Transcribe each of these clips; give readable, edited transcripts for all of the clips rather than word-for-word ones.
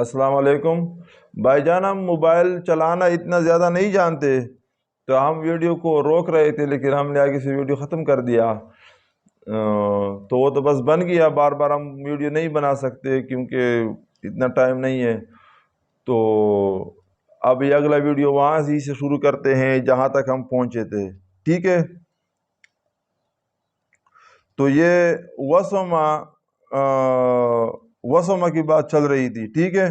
السلام علیکم بھائی جان، ہم موبائل چلانا اتنا زیادہ نہیں جانتے تو ہم ویڈیو کو روک رہے تھے، لیکن ہم نے آگے سے ویڈیو ختم کر دیا تو وہ تو بس بن گیا۔ بار بار ہم ویڈیو نہیں بنا سکتے کیونکہ اتنا ٹائم نہیں ہے، تو اب یہ اگلا ویڈیو وہاں سے شروع کرتے ہیں جہاں تک ہم پہنچے تھے، ٹھیک ہے؟ تو یہ وسوما کی بات چل رہی تھی، ٹھیک ہے؟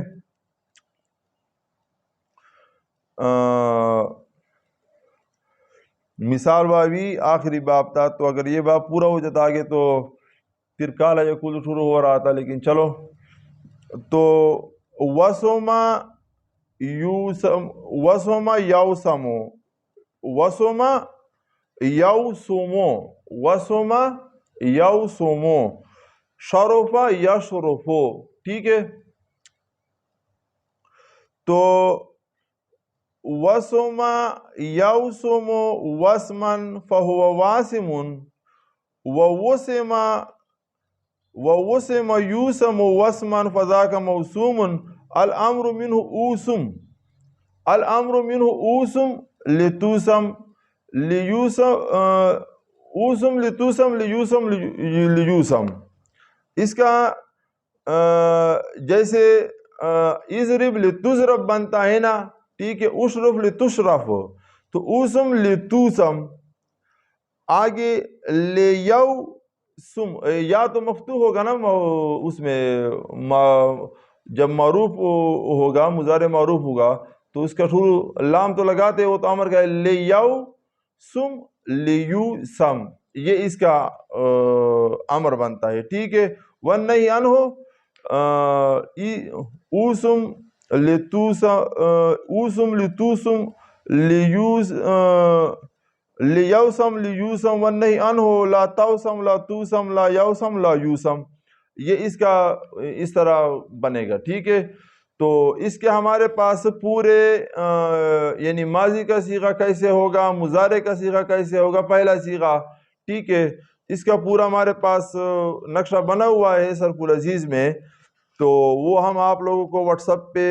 مثال واوی آخری باب تھا، تو اگر یہ باب پورا ہو جاتا آگے تو پھر کالا یقول شروع ہو رہا تھا، لیکن چلو۔ تو وسوما یوسمو شرفا یشرفو، ٹھیک ہے؟ تو وسما یوسم وسمن فہو واسمن ووسم یوسم وسمن فذاک موسوم الامر منہ اوسم لتوسم لیوسم۔ اس کا جیسے اضرب لتضرب بنتا ہے نا، ٹھیک ہے؟ اشرف لتشرف، تو اوسم لتوسم۔ آگے لیوسم، یا تو مفتوح ہوگا نا اس میں، جب معروف ہوگا، مضارع معروف ہوگا تو اس کا شروع لام تو لگاتے ہو، تو امر کا لیوسم لیوسم، یہ اس کا امر بنتا ہے، ٹھیک ہے؟ والنہی عنہ اوسم لتوسم لیوسم لیوسم، والنہی عنہ لا توسم لا توسم لا یوسم لا یوسم، یہ اس کا اس طرح بنے گا، ٹھیک ہے؟ تو اس کے ہمارے پاس پورے یعنی ماضی کا صیغہ کیسے ہوگا، مضارع کا صیغہ کیسے ہوگا، پہلا صیغہ، ٹھیک ہے؟ اس کا پورا ہمارے پاس نقشہ بنا ہوا ہے سرف العزیز میں، تو وہ ہم آپ لوگوں کو واٹس ایپ پہ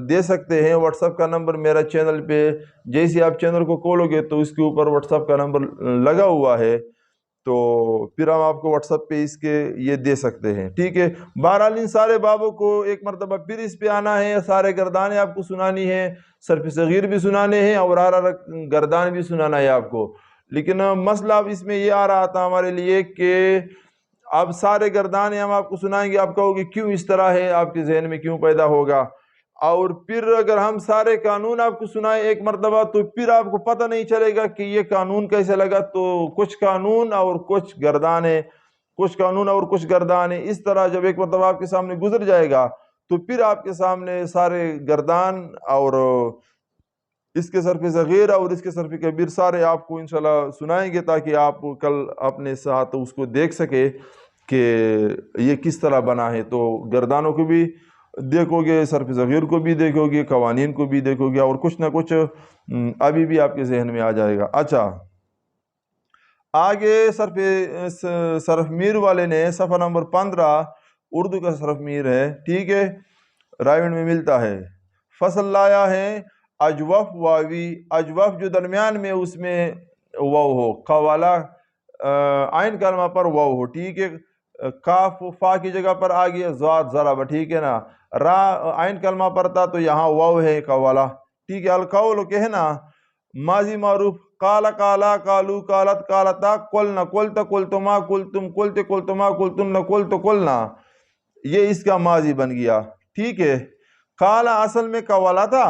دے سکتے ہیں۔ واٹس ایپ کا نمبر میرا چینل پہ، جیسے آپ چینل کو کھولو گے تو اس کے اوپر واٹس ایپ کا نمبر لگا ہوا ہے، تو پھر ہم آپ کو واٹس ایپ پہ اس کے یہ دے سکتے ہیں، ٹھیک ہے؟ بہرحال ان سارے بابوں کو ایک مرتبہ پھر اس پہ آنا ہے، سارے گردانیں آپ کو سنانی ہے، صرف صغیر بھی سنانے ہیں اور گردان بھی سنانا ہے آپ کو۔ لیکن مسئلہ اب اس میں یہ آ رہا تھا ہمارے لیے کہ اب سارے گردانے ہم آپ کو سنائیں گے، آپ کہو گے کیوں اس طرح ہے، آپ کے ذہن میں کیوں پیدا ہوگا؟ اور پھر اگر ہم سارے قانون آپ کو سنائیں ایک مرتبہ تو پھر آپ کو پتہ نہیں چلے گا کہ یہ قانون کیسے لگا، تو کچھ قانون اور کچھ گردانے، کچھ قانون اور کچھ گردانے، اس طرح جب ایک مرتبہ آپ کے سامنے گزر جائے گا تو پھر آپ کے سامنے سارے گردان اور اس کے صرف صغیر اور اس کے صرف کبیر سارے آپ کو انشاءاللہ سنائیں گے، تاکہ آپ کل اپنے ساتھ اس کو دیکھ سکے کہ یہ کس طرح بنا ہے۔ تو گردانوں کو بھی دیکھو گے، صرف صغیر کو بھی دیکھو گے، قوانین کو بھی دیکھو گے، اور کچھ نہ کچھ ابھی بھی آپ کے ذہن میں آ جائے گا۔ اچھا، آگے صرف میر والے نے صفحہ نمبر 15 اردو کا صرف میر ہے، ٹھیک ہے؟ رائمنڈ میں ملتا ہے، فصل لایا ہے اجوف واوی، اجوف جو درمیان میں اس میں واو ہو، قوالا عین کلمہ پر واو ہو، ٹھیک ہے؟ کاف فا کی جگہ پر آ گیا ضاد ضرب، ٹھیک ہے نا؟ را عین کلمہ پر تھا تو یہاں واو ہے قوالا، ٹھیک ہے؟ القول کہنا، ماضی معروف، قال قالا قالو قالت قالتا قلنا قلت قلتما قلتم قلت قلتما قلتن قلت قلنا، یہ اس کا ماضی بن گیا، ٹھیک ہے؟ قال اصل میں قوالا تھا،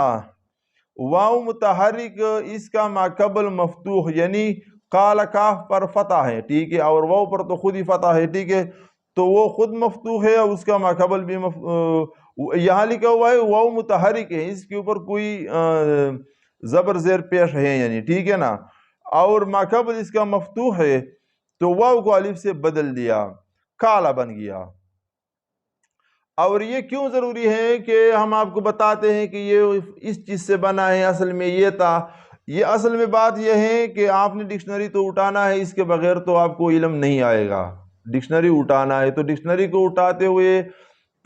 واو متحرک اس کا ماقبل مفتوح، یعنی قال کاف پر فتح ہے، ٹھیک ہے؟ اور واو پر تو خود ہی فتح ہے، ٹھیک ہے؟ تو وہ خود مفتوح ہے اور اس کا ماقبل بھی یہاں لکھا ہوا ہے واو متحرک ہے، اس کے اوپر کوئی زبر زیر پیش ہے، یعنی ٹھیک ہے نا؟ اور ماقبل اس کا مفتوح ہے، تو واو کو الف سے بدل دیا، کالا بن گیا۔ اور یہ کیوں ضروری ہے کہ ہم آپ کو بتاتے ہیں کہ یہ اس چیز سے بنا ہے، اصل میں یہ تھا۔ یہ اصل میں بات یہ ہے کہ آپ نے ڈکشنری تو اٹھانا ہے، اس کے بغیر تو آپ کو علم نہیں آئے گا۔ ڈکشنری اٹھانا ہے تو ڈکشنری کو اٹھاتے ہوئے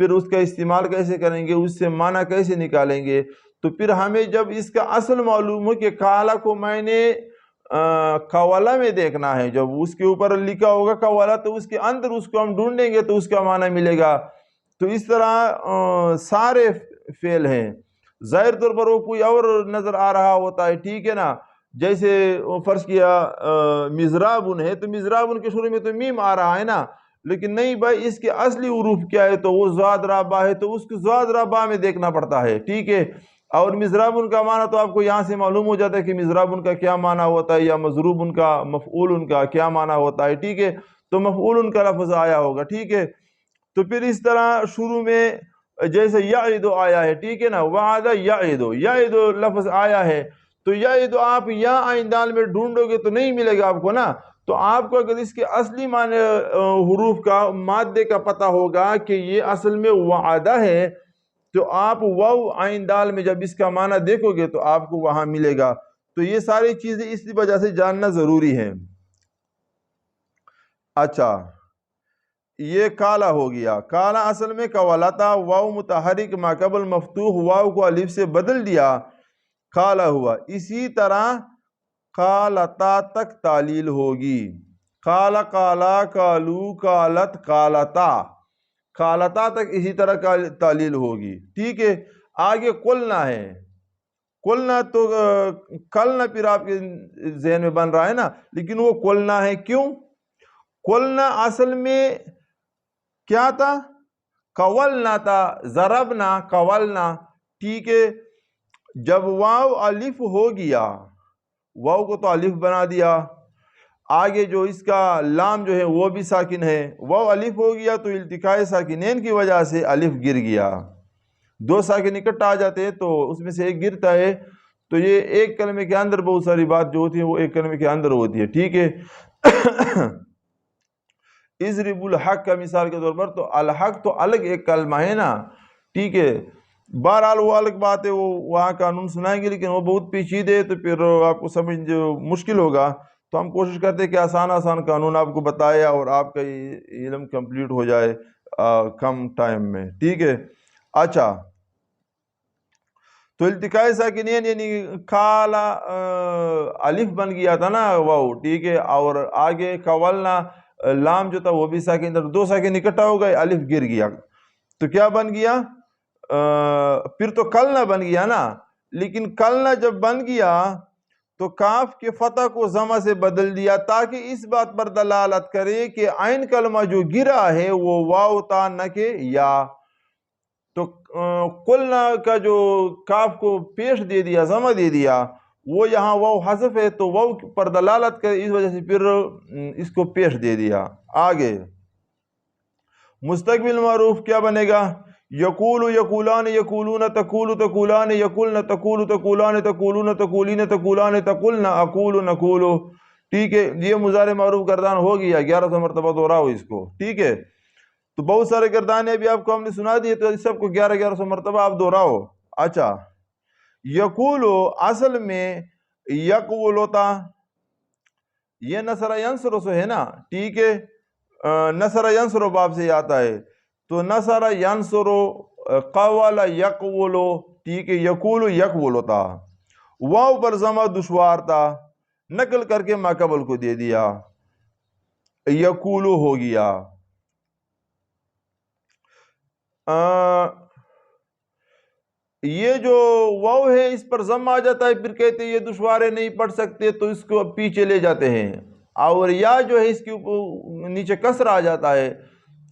پھر اس کا استعمال کیسے کریں گے، اس سے معنی کیسے نکالیں گے. تو پھر ہمیں جب اس کا اصل معلوم ہو کہ کالا کو میں نے قوالا میں دیکھنا ہے، جب اس کے اوپر لکھا ہوگا قوالا تو اس کے اندر اس کو ہم ڈھونڈیں گے تو اس کا معنی ملے گا. تو اس طرح سارے فعل ہیں. ظاہر طور پر وہ کوئی اور نظر آ رہا ہوتا ہے، ٹھیک ہے نا. جیسے فرض کیا مزرابن ہے تو مزرابن کے شروع میں تو میم آ رہا ہے نا، لیکن نہیں بھائی اس کے اصلی حروف کیا ہے تو وہ ضاد را با ہے، تو اس کو ضاد را با میں دیکھنا پڑتا ہے، ٹھیک ہے. اور مزرابن کا معنی تو آپ کو یہاں سے معلوم ہو جاتا ہے کہ مزرابن کا کیا معنی ہوتا ہے، یا مضروب کا مفعول کا کیا معنی ہوتا ہے، ٹھیک ہے. تو مفعول کا لفظ آیا ہوگا، ٹھیک ہے. تو پھر اس طرح شروع میں جیسے یعدو آیا ہے، ٹھیک ہے نا، وعد یعدو، یعدو لفظ آیا ہے تو یعدو آپ یا عین دال میں ڈھونڈو گے تو نہیں ملے گا آپ کو نا. تو آپ کو اگر اس کے اصلی معنی حروف کا مادے کا پتہ ہوگا کہ یہ اصل میں وعدہ ہے، تو آپ واو عین دال میں جب اس کا معنی دیکھو گے تو آپ کو وہاں ملے گا. تو یہ ساری چیزیں اس وجہ سے جاننا ضروری ہے. اچھا، یہ کالا ہو گیا. کالا اصل میں قولتا، واو متحرک ما قبل مفتوح، واو کو الف سے بدل دیا، کالا ہوا. اسی طرح کالتا تک تعلیل ہوگی. کالا کالا کالو کالت کالتا، کالتا تک اسی طرح تعلیل ہوگی، ٹھیک ہے. آگے قلنا ہے. قلنا تو کلنا پھر آپ کے ذہن میں بن رہا ہے نا، لیکن وہ قلنا ہے کیوں؟ قلنا اصل میں کیا تھا؟ قولنا تھا، ضربنا قولنا، ٹھیک ہے. جب واو الف ہو گیا، واو کو تو الف بنا دیا، آگے جو اس کا لام جو ہے وہ بھی ساکن ہے، واو الف ہو گیا تو التقاء ساکنین کی وجہ سے الف گر گیا. دو ساکن اکٹھا آ جاتے ہیں تو اس میں سے ایک گرتا ہے. تو یہ ایک کلمے کے اندر بہت ساری بات جو ہوتی ہے وہ ایک کلمے کے اندر ہوتی ہے، ٹھیک ہے. اضرب الحق کا مثال کے طور پر، تو الحق تو الگ ایک کلمہ ہے نا، ٹھیک ہے. بہرحال وہ الگ بات ہے، وہ وہاں قانون سنائیں گے لیکن وہ بہت پیچیدے ہے تو پھر آپ کو سمجھ مشکل ہوگا. تو ہم کوشش کرتے ہیں کہ آسان آسان قانون آپ کو بتائے اور آپ کا علم کمپلیٹ ہو جائے کم ٹائم میں، ٹھیک ہے. اچھا، تو التقاء ساکنین یعنی کالا الف بن گیا تھا نا واو، ٹھیک ہے. اور آگے قولنا لام جو تھا وہ بھی ساکن تھا، دو ساکن اکٹھا ہو گئے، الف گر گیا تو کیا بن گیا؟ پھر تو کلنا بن گیا نا. لیکن کلنا جب بن گیا تو کاف کے فتح کو ضمہ سے بدل دیا تاکہ اس بات پر دلالت کرے کہ عین کلمہ جو گرا ہے وہ واو تا نہ کہ یا. تو قلنا کا جو کاف کو پیش دے دیا، ضمہ دے دیا، وہ یہاں واو حذف ہے تو واو پر دلالت کرے، اس وجہ سے پھر اس کو پیش دے دیا. آگے مستقبل معروف کیا بنے گا؟ یقول یقولان یقولون، تقول تقولان، یقولن تقول تقولان، تقولون تقولین، تقولان تقولن، اقول نقول، ٹھیک ہے. یہ مضارع معروف گردان ہو گیا، 1100 مرتبہ دہراؤ اس کو، ٹھیک ہے. تو بہت سارے گردانے بھی آپ کو ہم نے سنا دیے تو سب کو 1100 مرتبہ آپ دہراؤ. اچھا، یقولو اصل میں یقول ہوتا، یہ نصر ینصر سے ہے نا، ٹھیک ہے. نصر ینصر باب سے آتا ہے. تو نصر ینصر، قول یقول، ٹھیک ہے. یقول یقول ہوتا، واو پر ضمہ دشوار تھا، نقل کر کے ما قبل کو دے دیا، یقول ہو گیا. یہ جو واو ہے اس پر ضم آ جاتا ہے، پھر کہتے ہیں یہ دشوارے نہیں پڑھ سکتے تو اس کو پیچھے لے جاتے ہیں. اور یا جو ہے اس کے اوپر نیچے کسر آ جاتا ہے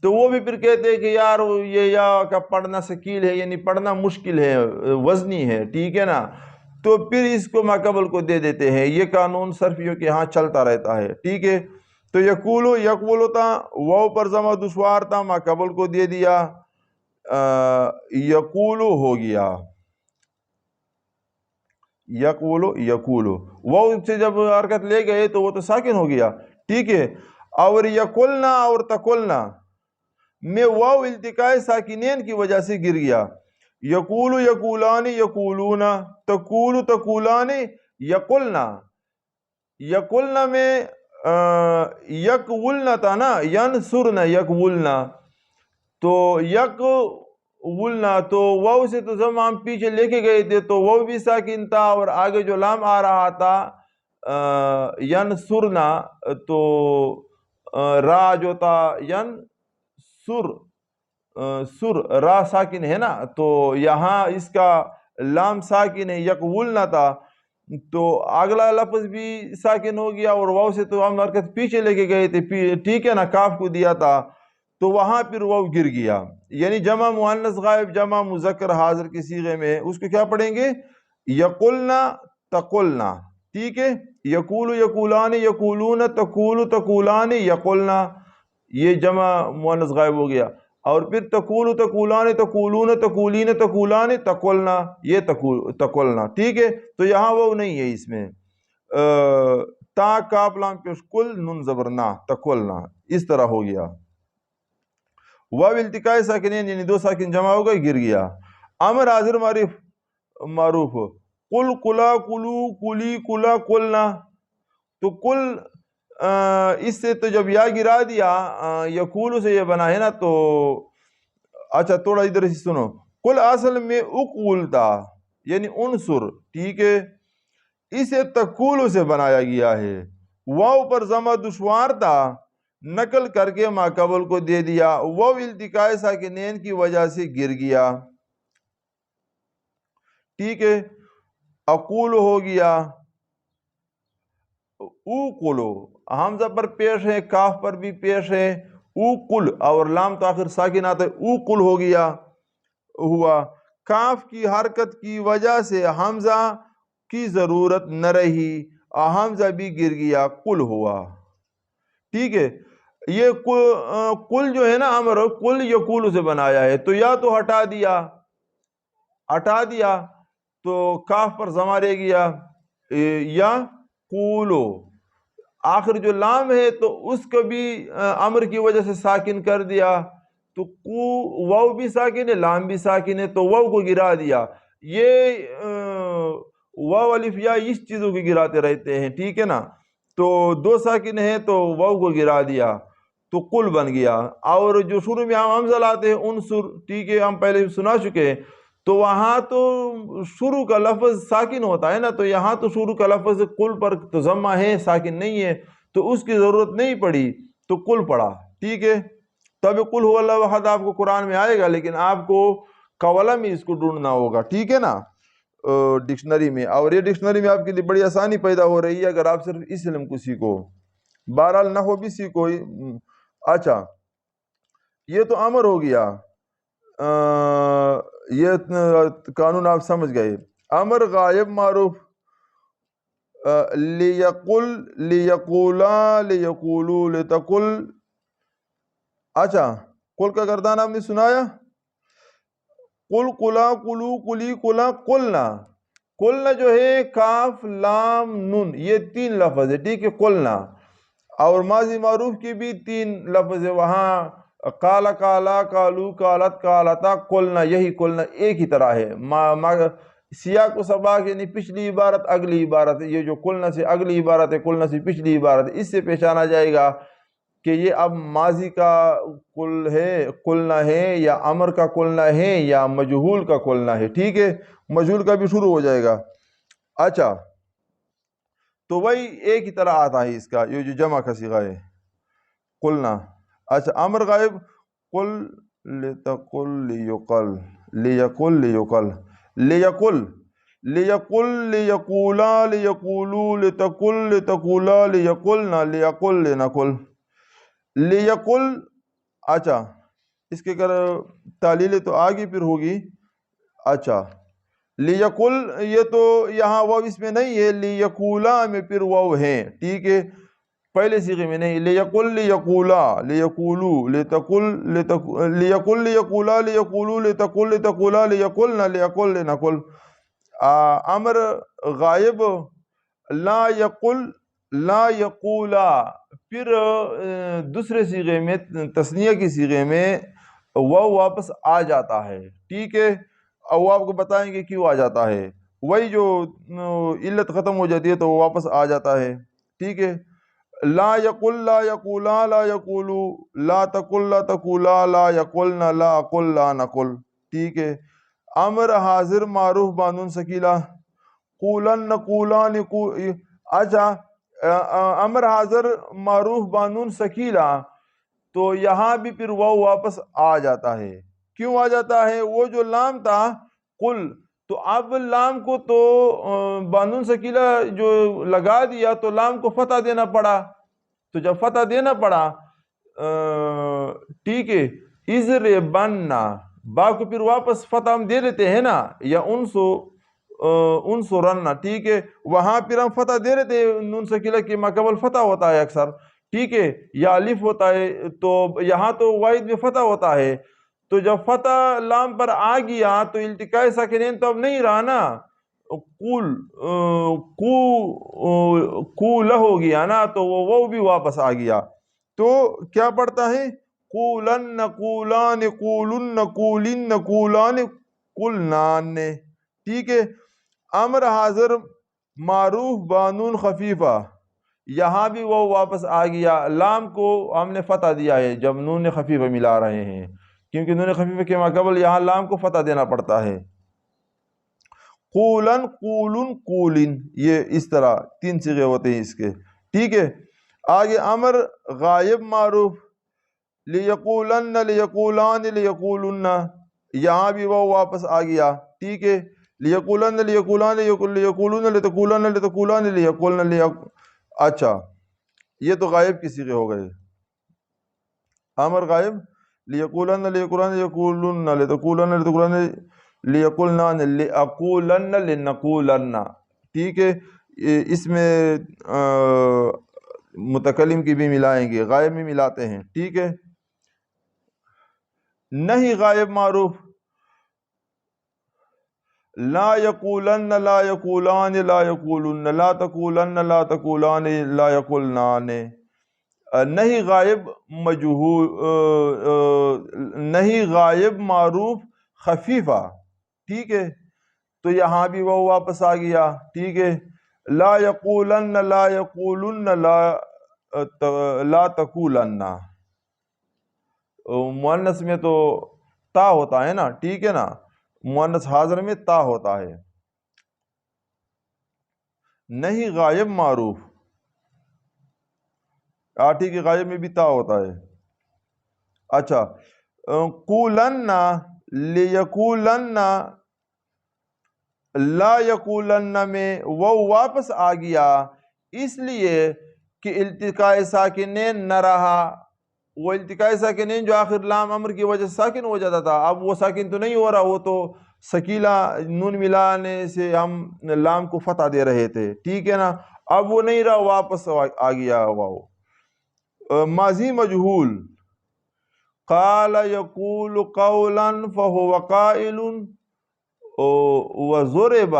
تو وہ بھی پھر کہتے ہیں کہ یار یہ یا کا پڑھنا ثقیل ہے، یعنی پڑھنا مشکل ہے، وزنی ہے، ٹھیک ہے نا. تو پھر اس کو ما قبل کو دے دیتے ہیں. یہ قانون صرفیوں کے ہاں چلتا رہتا ہے، ٹھیک ہے. تو یقولو یقول ہوتا، واو پر ضمہ دشوار تھا، ما قبل کو دے دیا، یقولو ہو گیا. یقولو یقولو، واو سے جب حرکت لے گئے تو وہ تو ساکن ہو گیا، ٹھیک ہے. اور یقولنا اور تقولنا میں واو التقاء ساکنین کی وجہ سے گر گیا. یقول یقولان یقولون، تقول تقولان، یقولنا، یقولنا میں یقولنا تھا نا، ینصرنا یقولنا، تو یک ولنا تو واو سے تو ضم ہم پیچھے لے کے گئے تھے تو واو بھی ساکن تھا اور آگے جو لام آ رہا تھا ینصرنا تو را جو تھا سر را ساکن ہے نا، تو یہاں اس کا لام ساکن ہے، یقولنا تھا تو اگلا لفظ بھی ساکن ہو گیا اور واو سے تو ہم حرکت پیچھے لے کے گئے تھے، ٹھیک ہے نا، کاف کو دیا تھا تو وہاں پھر واو گر گیا. یعنی جمع مؤنث غائب جمع مذکر حاضر کی صیغے میں اس کو کیا پڑھیں گے؟ یقولنا تقولنا. ٹھیک ہے، یقول یقولان یقولون تقول تقولان یقولنا، یہ جمع مؤنث غائب ہو گیا. اور پھر تقول تقولان تقولون تقولین تقولان تقولنا، یہ تقولنا. ٹھیک ہے، تو یہاں وہ نہیں ہے اس میں تا کاف لام پیش کل نون زبرنا تقولنا، اس طرح ہو گیا. واو التقاء ساکنین یعنی دو ساکن جمع ہو گئے، گر گیا. امر حاضر معروف قل قلا قلو قلی قلا قلنا، تو قل اس سے تو جب یا گرا دیا یقول سے یہ بنا ہے نا، تو اچھا تھوڑا ادھر سے سنو. قل اصل میں اقول تھا یعنی انصر، ٹھیک ہے، اسے تقول سے بنایا گیا ہے. واو پر ضمہ دشوار تھا، نقل کر کے ما قبل کو دے دیا، واو التقاء ساکنین کی وجہ سے گر گیا. ٹھیک ہے، اقول ہو گیا، اوقلو حمزہ پر پیش ہے، کاف پر بھی پیش ہے، اوقل اور لام تو آخر ساکن آتا ہے، اوقل ہو گیا ہوا. کاف کی حرکت کی وجہ سے حمزہ کی ضرورت نہ رہی، حمزہ بھی گر گیا، قل ہوا. ٹھیک ہے، یہ قل جو ہے نا امر قل یقول سے بنایا ہے، تو یا تو ہٹا دیا تو کاف پر ضمہ رہ گیا، یا قولو آخر جو لام ہے تو اس کو بھی امر کی وجہ سے ساکن کر دیا، تو واو بھی ساکن ہے لام بھی ساکن ہے تو واو کو گرا دیا. یہ واو الف یا اس چیزوں کو گراتے رہتے ہیں، ٹھیک ہے نا. تو دو ساکن ہے تو واو کو گرا دیا تو قل بن گیا. اور جو شروع میں ہم حمزہ لاتے ہیں انصر، ٹھیک ہے، ہم پہلے سنا چکے ہیں، تو وہاں تو شروع کا لفظ ساکن ہوتا ہے نا، تو یہاں تو شروع کا لفظ قل پر تو ضمہ ہے ساکن نہیں ہے، تو اس کی ضرورت نہیں پڑی تو قل پڑا. ٹھیک ہے، تب قل هو اللہ احد آپ کو قرآن میں آئے گا، لیکن آپ کو قولہ میں اس کو ڈھونڈنا ہوگا، ٹھیک ہے نا، ڈکشنری میں. اور یہ ڈکشنری میں آپ کے لیے بڑی آسانی پیدا ہو رہی ہے اگر آپ صرف اس علم کو سیکھو، بہرحال نحو بھی سیکھو. اچھا یہ تو امر ہو گیا، یہ قانون آپ سمجھ گئے. امر غائب معروف لیقل لیقولا لیقولو لتقل. اچھا قل کا گردان آپ نے سنایا، قل قلا قلو قلی قلا قلنا. قلنا جو ہے کاف لام نون یہ تین لفظ ہے، ٹھیک ہے، قلنا. اور ماضی معروف کی بھی تین لفظ ہے، وہاں قالا قالا قالو قالت قالتا قلنا، یہی قلنا ایک ہی طرح ہے. سیاق و سباق یعنی پچھلی عبارت اگلی عبارت، یہ جو قلنا سے اگلی عبارت ہے قلنا سے پچھلی عبارت، اس سے پہچانا جائے گا کہ یہ اب ماضی کا قلنا ہے یا امر کا قلنا ہے یا مجہول کا قلنا ہے. ٹھیک ہے، مجہول کا بھی شروع ہو جائے گا. اچھا تو وہی ایک ہی طرح آتا ہے اس کا، یہ جو جمع کا صیغہ ہے قلنا. اچھا امر غائب قل لتقل لیقل لیقل لیقل لیقل لیقل لیقولا لیقولو لتقل لتقولا لیقلنا لیقل لنقل لیقل. اچھا اس کے اگر تعلیل تو آگے پھر ہوگی. اچھا لیقل یہ تو یہاں واو اس میں نہیں ہے، لیقولا میں پھر واو ہے، ٹھیک ہے، پہلے صیغے میں نہیں. لیقل لیقولا لیقولو لتقل لیقل لیقولا لیقولو لتقل لتقولا لیقلنا لیقل لنقل. امر غائب لا یقل لا یقولا، پھر دوسرے صیغے میں تثنیہ کی صیغے میں واو واپس آ جاتا ہے، ٹھیک ہے، اور وہ آپ کو بتائیں گے کیوں آ جاتا ہے. وہی جو علت ختم ہو جاتی ہے تو وہ واپس آ جاتا ہے، ٹھیک ہے. لا یقل لا یقولا لا یقولو، لا تقل لا تقولا لا یقلنا لا اقل لا نقل، ٹھیک ہے. امر حاضر معروف بانون سکیلا، قولن نقولان اچھا امر حاضر معروف بانون سکیلا، تو یہاں بھی پھر وہ واپس آ جاتا ہے. کیوں آ جاتا ہے؟ وہ جو لام تھا قل، تو اب لام کو تو بانون سکیلا جو لگا دیا تو لام کو فتح دینا پڑا، تو جب فتح دینا پڑا ٹھیک ہے، اضربنا با کو پھر واپس فتح ہم دے دیتے ہیں نا، یا انصرنا، ٹھیک ہے، وہاں پھر ہم فتح دے دیتے ہیں نون سکیلا کی ما قبل فتح ہوتا ہے اکثر، ٹھیک ہے، یا الف ہوتا ہے، تو یہاں تو واحد میں فتح ہوتا ہے. تو جب فتح لام پر آ گیا تو التقاء ساکنین تو اب نہیں رہا نا، قول ہو گیا نا، تو وہ بھی واپس آ گیا. تو کیا پڑھتا ہے؟ قولن نقولان قولن قولن قولان قلنان، ٹھیک ہے. امر حاضر معروف بانون خفیفہ، یہاں بھی وہ واپس آ گیا، لام کو ہم نے فتح دیا ہے جب نون خفیفہ ملا رہے ہیں، کیونکہ نون خفیفہ کے ماقبل یہاں لام کو فتح دینا پڑتا ہے. قولن قولن قولن، یہ اس طرح تین صیغے ہوتے ہیں اس کے، ٹھیک ہے. آگے امر غائب معروف، لیقولن لیقولان لیقولن، یہاں بھی وہ واپس آ گیا، ٹھیک ہے. لیقولن لیقولان لیقولن لتقولن لتقولان لیقولن اچھا یہ تو غائب کی صیغے ہو گئے. امر غائب لیقولن لیقولان لیقولن لتقولن لتقولن لیقولن لاقولن لنقولن، ٹھیک ہے. اس میں متکلم کی بھی ملائیں گے، غائب میں ملاتے ہیں، ٹھیک ہے. نہیں غائب معروف، لا یقولن لا یقولان لا یقولن لا تقولن لا تقولان لا یقولنان. نہیں غائب مجہول، نہیں غائب معروف خفیفہ، ٹھیک ہے، تو یہاں بھی وہ واپس آ گیا، ٹھیک ہے. لا یقولن لا یقولن لا تقولن، مؤنث میں تو تا ہوتا ہے نا، ٹھیک ہے نا، مؤنث حاضر میں تا ہوتا ہے. نہیں غائب معروف، ٹھیک ہے، غائب میں بھی تا ہوتا ہے. اچھا قولن لیقولن لا یقولن میں وہ واپس آ گیا اس لیے کہ التقاء ساکنین نہ رہا. وہ التقاء ساکنین جو آخر لام امر کی وجہ سے ساکن ہو جاتا تھا، اب وہ ساکن تو نہیں ہو رہا، وہ تو سکیلا نون ملانے سے ہم لام کو فتح دے رہے تھے، ٹھیک ہے نا. اب وہ نہیں رہا، واپس آ گیا. وہ ماضی مجہول، قال یقول قولا فهو قائل وضرب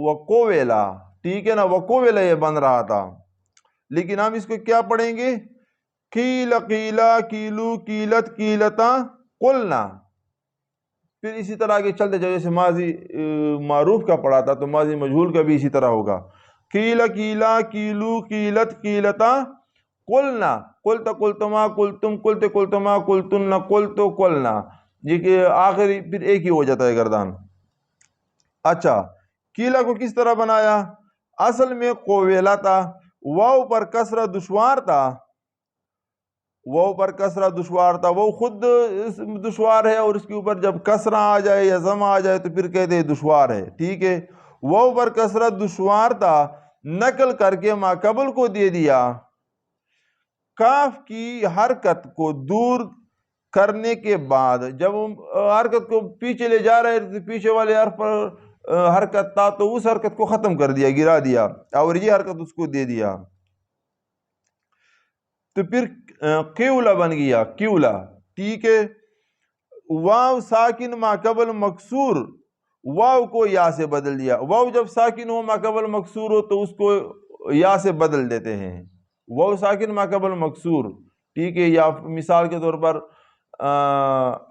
وقولا، ٹھیک ہے نا، وقولا یہ بن رہا تھا، لیکن ہم اس کو کیا پڑھیں گے؟ قیل قیلا قیلو قیلت قیلتا قلنا. پھر اسی طرح آگے چلتے جائے، جیسے ماضی معروف کا پڑھا تھا تو ماضی مجہول کا بھی اسی طرح ہوگا. قیل قیلا قیلو قیلت قیلتا قلنا، قلت قلتما قلتم قلت قلتما قلتن قلت قلنا، یہ کہ آخری پھر ایک ہی ہو جاتا ہے گردان. اچھا قیلا کو کس طرح بنایا؟ اصل میں قویلا تھا، واو پر کسرہ دشوار تھا، واو پر کسرہ دشوار تھا، وہ خود دشوار ہے، اور اس کے اوپر جب کسرہ آ جائے یا ضم آ جائے تو پھر کہتے ہیں دشوار ہے، ٹھیک ہے. واو پر کسرہ دشوار تھا، نقل کر کے ما قبل کو دے دیا. کاف کی حرکت کو دور کرنے کے بعد جب حرکت کو پیچھے لے جا رہے تھے، پیچھے والے حرف پر حرکت تھا تو اس حرکت کو ختم کر دیا، گرا دیا، اور یہ حرکت اس کو دے دیا، تو پھر قیولا بن گیا، قیولا، ٹھیک ہے. واو ساکن ما قبل مکسور، واو کو یا سے بدل دیا. واو جب ساکن ہو ما قبل مکسور ہو تو اس کو یا سے بدل دیتے ہیں. واو ساکن ما قبل مکسور، ٹھیک ہے، یا مثال کے طور پر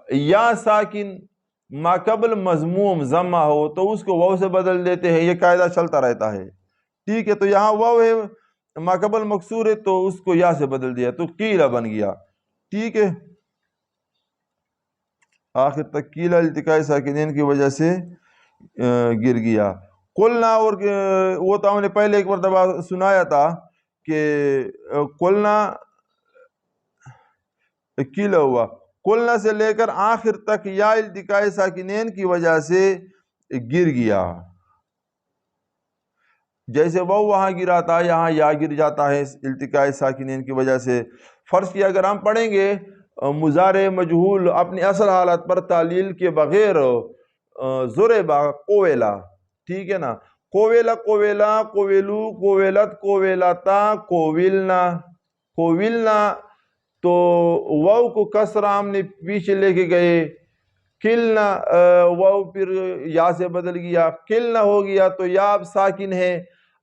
یا ساکن ما قبل مضموم ضمہ ہو تو اس کو واو سے بدل دیتے ہیں، یہ قاعدہ چلتا رہتا ہے، ٹھیک ہے. تو یہاں واو ہے، ماقبل مکسور ہے تو اس کو یا سے بدل دیا تو قیلا بن گیا، ٹھیک ہے، آخر تک قیلا التقاء ساکنین کی وجہ سے گر گیا۔ قلنا، اور وہ تو ہم نے پہلے ایک مرتبہ سنایا تھا کہ قلنا قیلا ہوا، قلنا سے لے کر آخر تک یا التقاء ساکنین کی وجہ سے گر گیا، جیسے وہ وہاں گرا تھا یہاں یا گر جاتا ہے التقاء ساکنین کی وجہ سے۔ فرض کیا اگر ہم پڑھیں گے مضارع مجہول اپنی اصل حالت پر تعلیل کے بغیر ضربا قویلا، ٹھیک ہے نا، قویلا قویلا قویلو قویلت قویلتا قویلنا قویلنا، تو واو کو کسر ہم نے پیچھے لے کے گئے، کلنا واو پھر یا سے بدل گیا، کلنا ہو گیا تو یا اب ساکن ہے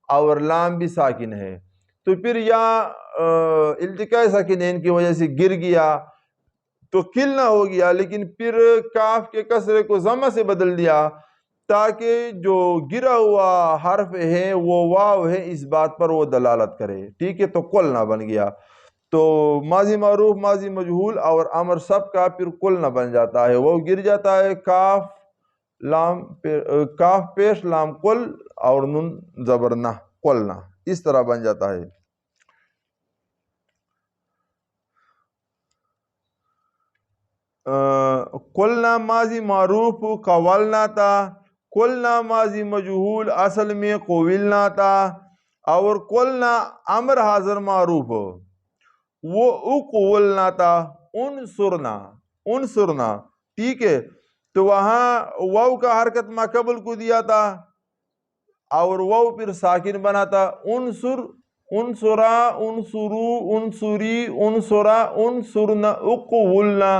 اور لام بھی ساکن ہے، تو پھر یا التقاء ساکنین کی وجہ سے گر گیا تو کلنا ہو گیا، لیکن پھر کاف کے کسرے کو ضمہ سے بدل دیا تاکہ جو گرا ہوا حرف ہے وہ واو ہے اس بات پر وہ دلالت کرے، ٹھیک ہے، تو قلنا بن گیا۔ تو ماضی معروف ماضی مجہول اور امر سب کا پھر قلنا بن جاتا ہے، وہ گر جاتا ہے کاف لام کاف پیش لام قل اور نون زبر نہ قلنا، اس طرح بن جاتا ہے۔ قلنا ماضی معروف قولنا تھا، قلنا ماضی مجہول اصل میں قولنا تھا، اور قلنا امر حاضر معروف وہ اقولنا تھا، انصرنا انصرنا، ٹھیک ہے، تو وہاں واو کا حرکت ما قبل کو دیا تھا اور واو پھر ساکن بنا تھا، انصر انصرا انصرو انصری انصرا انصرنا اقولنا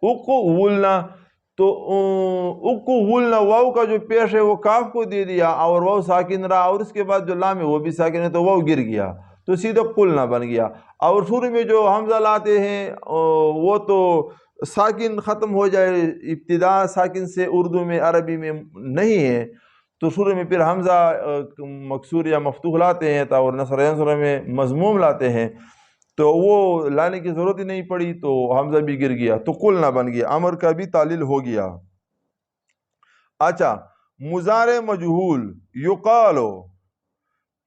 اقولنا، تو اقولنا واو کا جو پیش ہے وہ کاف کو دے دیا اور واو ساکن رہا، اور اس کے بعد جو لام ہے وہ بھی ساکن ہے تو واو گر گیا تو سیدھا قلنا بن گیا۔ اور شروع میں جو حمزہ لاتے ہیں وہ تو ساکن ختم ہو جائے، ابتدا ساکن سے اردو میں عربی میں نہیں ہے، تو شروع میں پھر حمزہ مکسور یا مفتوح لاتے ہیں اور نصر ینصر میں مضموم لاتے ہیں، تو وہ لانے کی ضرورت ہی نہیں پڑی تو حمزہ بھی گر گیا تو قلنا بن گیا، امر کا بھی تعلیل ہو گیا۔ اچھا، مضارع مجہول یقالو،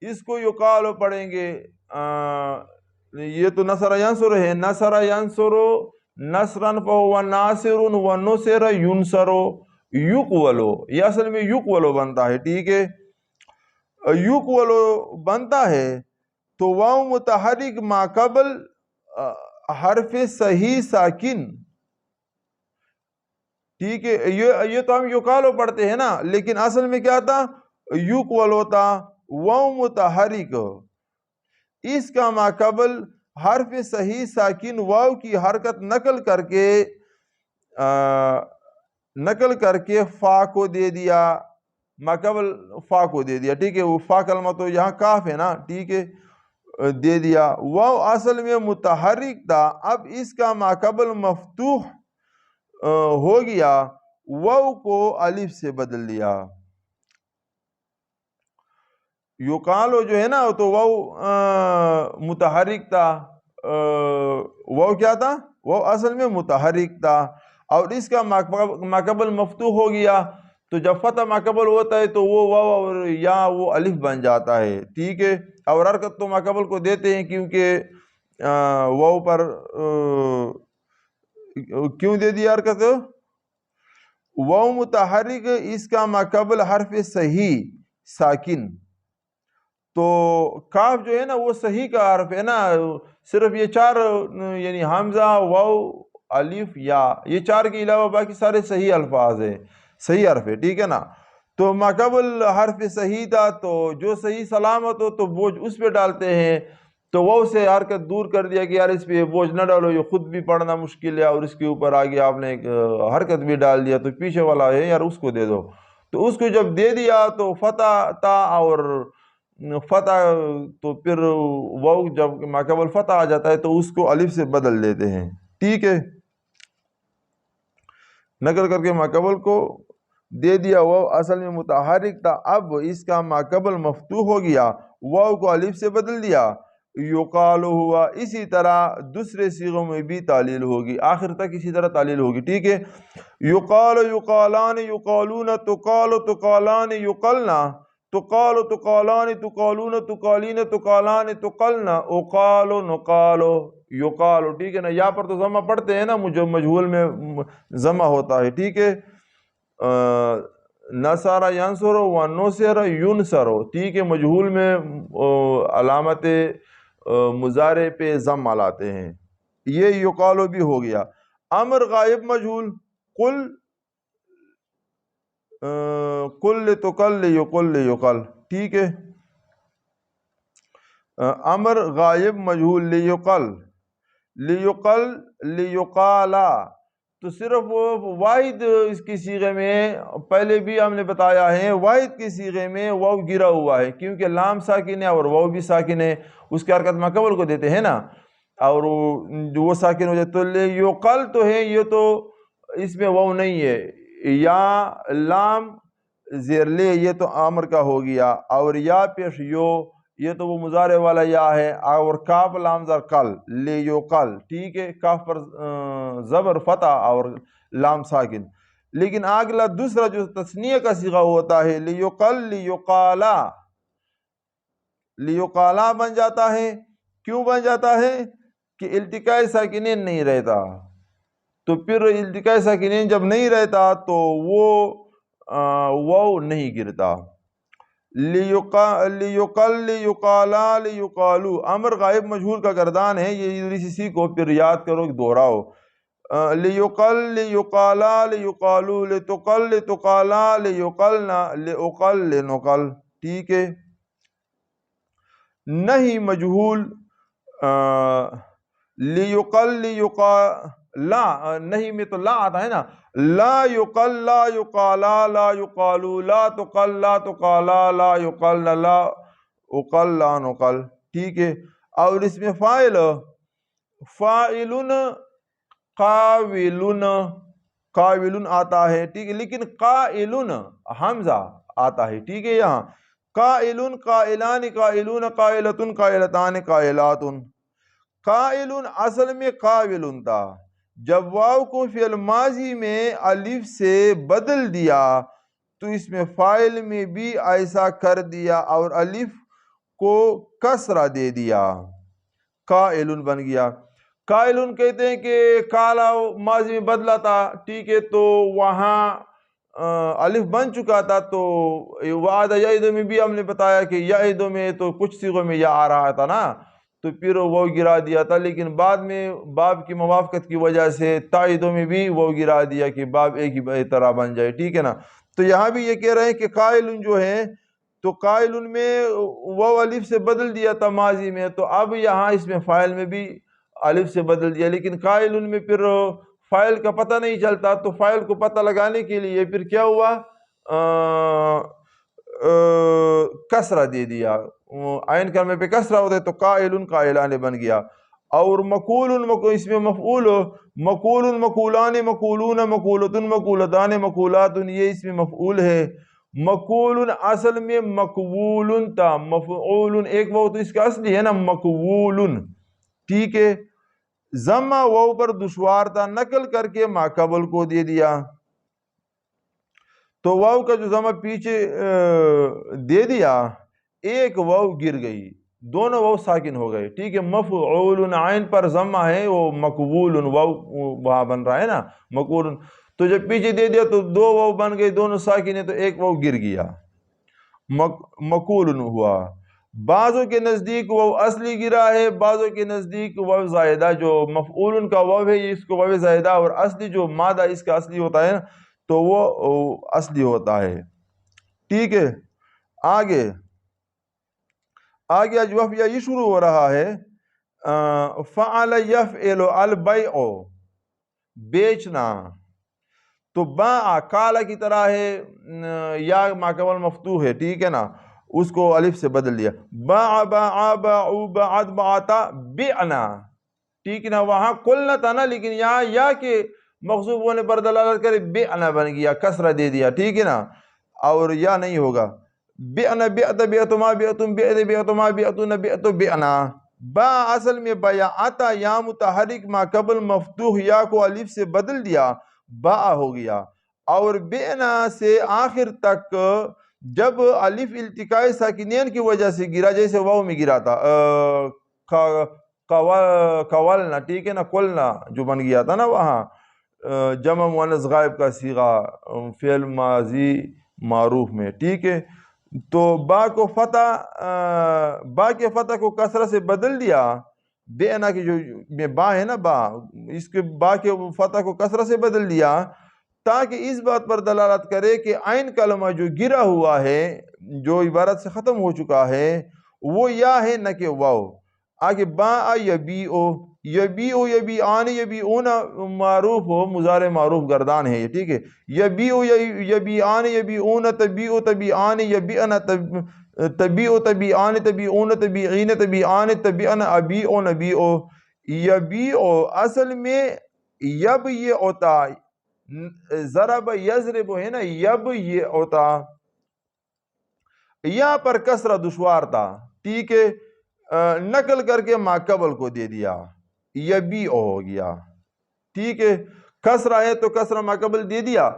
اس کو یقالو پڑھیں گے، یہ تو نصر ینصر ہے، نصر ینصر نصرن فہو ناصر و نصر ینصر یقولو، یہ اصل میں یقولو بنتا ہے، ٹھیک ہے، یقولو بنتا ہے تو واو متحرک ما قبل حرف صحیح ساکن، ٹھیک ہے، یہ تو ہم یقالو پڑھتے ہیں نا، لیکن اصل میں کیا تھا، یقولو تھا، واو متحرک اس کا ما قبل حرف صحیح ساکن واو کی حرکت نقل کر کے فا کو دے دیا، ما قبل فا کو دے دیا، ٹھیک ہے، وہ فا کلمہ تو یہاں کاف ہے نا، ٹھیک ہے، دے دیا، واو اصل میں متحرک تھا، اب اس کا ما قبل مفتوح ہو گیا، واو کو الف سے بدل دیا۔ یقالو جو ہے نا تو واو متحرک تھا، واو کیا تھا، واو اصل میں متحرک تھا اور اس کا ما قبل مفتوح ہو گیا، تو جب فتح ما قبل ہوتا ہے تو وہ واو اور یا وہ الف بن جاتا ہے، ٹھیک ہے، اور حرکت تو ما قبل کو دیتے ہیں کیونکہ واو پر کیوں دے دیا حرکت، واو متحرک اس کا ما قبل حرف صحیح ساکن، تو کاف جو ہے نا وہ صحیح کا حرف ہے نا، صرف یہ چار یعنی حمزہ واو الف یا، یہ چار کے علاوہ باقی سارے صحیح الفاظ ہیں، صحیح حرف ہے، ٹھیک ہے نا، تو ما قبل حرف صحیح تھا تو جو صحیح سلامت ہو تو بوجھ اس پہ ڈالتے ہیں، تو واو سے حرکت دور کر دیا کہ یار اس پہ بوجھ نہ ڈالو، یہ خود بھی پڑھنا مشکل ہے اور اس کے اوپر آگے آپ نے ایک حرکت بھی ڈال دیا تو پیچھے والا ہے یار اس کو دے دو، تو اس کو جب دے دیا تو فتح تا اور فتح، تو پھر واو جب ما قبل فتح آ جاتا ہے تو اس کو الف سے بدل دیتے ہیں، ٹھیک ہے، نقل کر کے ما قبل کو دے دیا، واو اصل میں متحرک تھا، اب اس کا ما قبل مفتوح ہو گیا، واو کو الف سے بدل دیا، یقال ہوا۔ اسی طرح دوسرے صیغوں میں بھی تعلیل ہوگی، آخر تک اسی طرح تعلیل ہوگی، ٹھیک ہے۔ یقال یقالان یقالون، تقال تقالان یقلنا، تقال تقالان تقالون تقالین تقالان تقلنا، اقال نقال یقال، ٹھیک ہے نا۔ یہاں پر تو ضمہ پڑھتے ہیں نا، جو مجہول میں ضمہ ہوتا ہے، ٹھیک ہے۔ نصر ینصر و نصر ینصر، ٹھیک ہے، مجہول میں علامت مضارع پہ ضمہ لاتے ہیں، یہ یقالو بھی ہو گیا۔ امر غائب مجہول، قل تقل یقل یقل، ٹھیک ہے۔ امر غائب مجہول لیقل لیقل لیقالا، تو صرف واحد اس کی صیغے میں، پہلے بھی ہم نے بتایا ہے، واحد کی صیغے میں واو گرا ہوا ہے، کیونکہ لام ساکن ہے اور واو بھی ساکن ہے، اس کی حرکت ما قبل کو دیتے ہیں نا، اور وہ ساکن ہو جائے تو لیقل تو ہے، یہ تو اس میں واو نہیں ہے، یا لام زیر لے، یہ تو امر کا ہو گیا، اور یا پیش یو، یہ تو وہ مضارع والا یا ہے، اور کاف لام زر کل لے یو کل، ٹھیک ہے، کاف پر زبر فتح اور لام ساکن۔ لیکن اگلا دوسرا جو تثنیہ کا صیغہ ہوتا ہے، لیقل لیقالا، لیقالا بن جاتا ہے، کیوں بن جاتا ہے؟ کہ التقاء ساکنین نہیں رہتا، تو پھر التقاء ساکنین جب نہیں رہتا تو وہ واو نہیں گرتا۔ لیقل لیقالا لیقالو، امر غائب مجہول کا گردان ہے، یہ اسی کو پھر یاد کرو، دہراؤ۔ لیقل لیقالا لیقالو لتقل لتقالا لیقلنا لأقل لنقل، ٹھیک ہے۔ نہیں مجہول، لیقل لیقالا، نہیں میں تو لا آتا ہے نا، لا یقل لا یقالا لا یقالو لا تقل لا تقالا لا یقلنا لا اقل لا نقل، ٹھیک ہے۔ اور اس میں فاعل، فاعلن قاولن، قاولن آتا ہے، ٹھیک ہے، لیکن قائلن حمزہ آتا ہے، ٹھیک ہے۔ یہاں قائلن قائلان قائلون قائلتن قائلتان قائلاتن، قائلن اصل میں قاولن تھا، جب واو کو فعل ماضی میں الف سے بدل دیا تو اس میں فاعل میں بھی ایسا کر دیا اور الف کو کسرہ دے دیا، قائلن بن گیا۔ قائلن کہتے ہیں کہ کالا ماضی میں بدلا تھا، ٹھیک ہے، تو وہاں الف بن چکا تھا، تو وعدہ یعدو میں بھی ہم نے بتایا کہ یعدو میں تو کچھ صیغوں میں یا آ رہا تھا نا، تو پھر وہ گرا دیا تھا، لیکن بعد میں باب کی موافقت کی وجہ سے تائیدوں میں بھی وہ گرا دیا کہ باب ایک ہی طرح بن جائے، ٹھیک ہے نا۔ تو یہاں بھی یہ کہہ رہے ہیں کہ قائلن جو ہے، تو قائلن میں وہ الف سے بدل دیا تھا ماضی میں، تو اب یہاں اس میں فاعل میں بھی الف سے بدل دیا، لیکن قائلن میں پھر فاعل کا پتہ نہیں چلتا، تو فاعل کو پتہ لگانے کے لیے پھر کیا ہوا، کسرہ دے دیا، عین کلمے پہ کسرہ ہوتا ہے تو قائلن قائلان بن گیا۔ اور مقول، اس میں مفعول، مقول مقولان مقولون مقولتن مقولتان مقولات، یہ اس میں مفعول ہے۔ مقول اصل میں مقبول تھا، مفعول ایک وہ تو اس کا اصلی ہے نا مقبول، ٹھیک ہے۔ ضمہ واو پر دشوار تھا، نقل کر کے ما قبل کو دے دیا، تو واو کا جو ضمہ پیچھے دے دیا، ایک واو گر گئی، دونوں واو ساکن ہو گئے، ٹھیک ہے۔ مفعول عین پر ضمہ ہے، وہ مقبول واو وہاں بن رہا ہے نا مقبول، تو جب پیچھے دے دیا تو دو واو بن گئے، دونوں ساکن ہے، تو ایک واو گر گیا، مقول ہوا۔ بعضوں کے نزدیک واو اصلی گرا ہے، بعضوں کے نزدیک واو زائدہ، جو مفعول کا واو ہے اس کو واو زائدہ، اور اصلی جو مادہ اس کا اصلی ہوتا ہے نا تو وہ اصلی ہوتا ہے، ٹھیک ہے۔ آگے آج وفیہ یہ شروع ہو رہا ہے، فعل یفعل البیع، بیچنا، تو باع کالا کی طرح ہے، یا ما قبل مفتوح ہے، ٹھیک ہے نا، اس کو الف سے بدل دیا، باع باع باعوا بعد بعتا بعنا، ٹھیک ہے نا۔ وہاں قلنا تھا نا، لیکن یہاں یا کے مغصوب ہونے پر دلالت کرے، بعنا بن گیا، کسرہ دے دیا، ٹھیک ہے نا، اور یا نہیں ہوگا، بعنا بعت بعتما بعتم بعت بعتما بعتن بعت بعنا۔ با اصل میں بیعتا یا متحرک ما قبل مفتوح یا کو الف سے بدل دیا، با ہو گیا، اور بعنا سے آخر تک جب الف التقاء ساکنین کی وجہ سے گرا، جیسے واو میں گرا تھا قولنا، ٹھیک ہے نا، قلنا جو بن گیا تھا نا وہاں جمع مؤنث غائب کا صیغہ فعل ماضی معروف میں، ٹھیک ہے، تو با کو فتح، با کے فتح کو کسرہ سے بدل دیا، بعنا کی جو میں با ہے نا، با اس کے با کے فتح کو کسرہ سے بدل دیا تاکہ اس بات پر دلالت کرے کہ عین کلمہ جو گرا ہوا ہے، جو عبارت سے ختم ہو چکا ہے، وہ یا ہے نہ کہ واو۔ آگے با یبیعو، یبیعو یبیعان یبیعون معروف ہو، مضارع معروف گردان ہے یہ، ٹھیک ہے، یبیعو یبیعان یبیعون تبیعو تبیعان یبیعن تبیعو تبیعان تبیعون تبیعین تبیعان تبیعن ابیعو نبیعو۔ یبیعو اصل میں یب یہ ہوتا، ضرب یضرب ہے نا، یب یہ ہوتا، یہاں پر کسرہ دشوار تھا، ٹھیک ہے، نقل کر کے ما قبل کو دے دیا، یبیعو ہو گیا، ٹھیک ہے، کسرہ ہے تو کسرہ ما قبل دے دیا،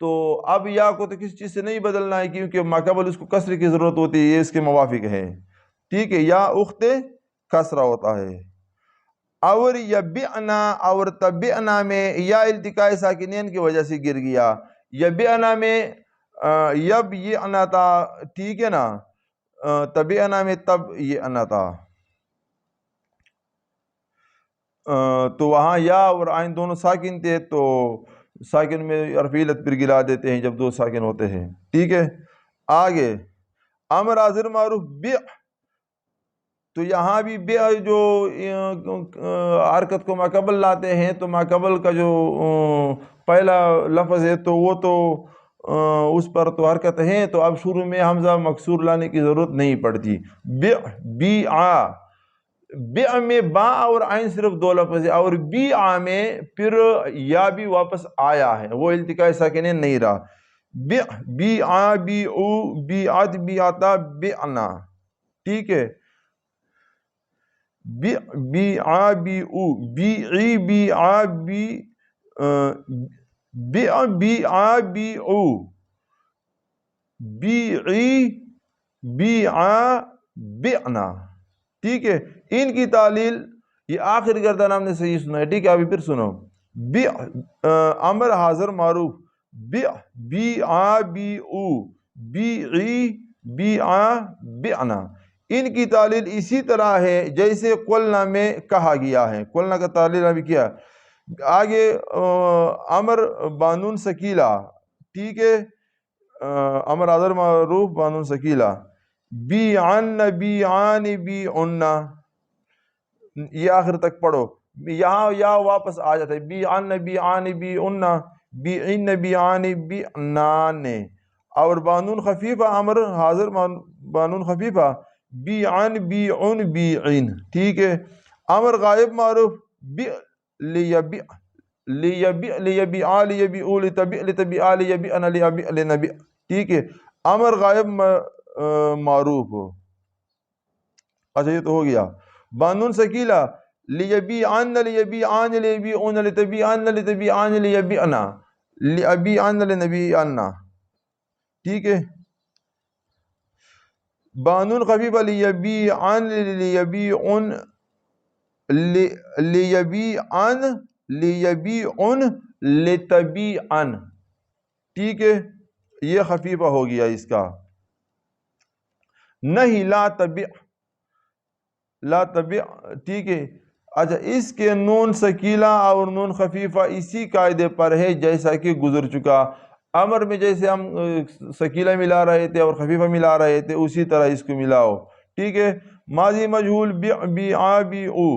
تو اب یا کو تو کسی چیز سے نہیں بدلنا ہے کیونکہ ما قبل اس کو کسرے کی ضرورت ہوتی ہے، یہ اس کے موافق ہے، ٹھیک ہے، یا اخت کسرہ ہوتا ہے۔ اور یبعنا اور تبعنا میں یا التقاء ساکنین کی وجہ سے گر گیا، یبعنا میں یب یہ انا تھا، ٹھیک ہے نا، تبعنا میں تب یہ انا تھا، تو وہاں یا اور عین دونوں ساکن تھے، تو ساکن میں حرف علت پھر گرا دیتے ہیں جب دو ساکن ہوتے ہیں، ٹھیک ہے۔ آگے امر حاضر معروف بع، تو یہاں بھی بع جو حرکت کو ما قبل لاتے ہیں، تو ما قبل کا جو پہلا لفظ ہے تو وہ تو اس پر تو حرکت ہے، تو اب شروع میں حمزہ مکسور لانے کی ضرورت نہیں پڑتی۔ بع بیعا، بع میں با اور عین صرف دو لفظ ہے، اور بیعا میں پھر یا بھی واپس آیا ہے، وہ التقاء ساکنین نہیں رہا۔ بع بیعا بیعو بیعت بیعتا بعنا، ٹھیک ہے، بع بیعا بیعو بیعی بیعا بع بیعا بیعو بیعی بیعا بعنا، ٹھیک ہے۔ ان کی تعلیل یہ آخر گردان ہم نے صحیح سنا ہے، ٹھیک ہے، ابھی پھر سنو، بع امر حاضر معروف بع بیعا بیعو بیعی بیعا بعنا، ان کی تعلیل اسی طرح ہے جیسے قلنا میں کہا گیا ہے، قلنا کا تعلیل ابھی کیا۔ آگے امر بانون سکیلا، ٹھیک ہے، امر حاضر معروف بانون سکیلا، بیعن بیعان بیعن، یہ آخر تک پڑھو، یہاں یا واپس آ جاتا ہے، بیعن بیعان بیعن بیعن بیعان بیعنان، اور بانون خفیفہ امر حاضر بانون خفیفہ بیعن بیعن بیعین، ٹھیک ہے۔ امر غائب معروف بع لیبع لیبع لیبعا لیبعو لتبع لتبعا لیبعن لیبع لنبع، ٹھیک ہے، امر غائب معروف ہو، اچھا یہ تو ہو گیا۔ بانون سکیلا لیبیعن لیبیعان لیبیعون لتبیعن لتبیعان لیبعنا لیبیعن لنبیعنا، ٹھیک ہے۔ بانون خفیفہ لیبیعن لیبیعن لیبیعن لیبیعن لتبیعن، ٹھیک ہے، یہ خفیفہ ہو گیا اس کا۔ نہیں لا تبع، لا تبع، ٹھیک ہے، اچھا اس کے نون سکیلا اور نون خفیفہ اسی قاعدے پر ہے جیسا کہ گزر چکا، امر میں جیسے ہم سکیلا ملا رہے تھے اور خفیفہ ملا رہے تھے اسی طرح اس کو ملاؤ، ٹھیک ہے۔ ماضی مجہول بع بیعا بیعو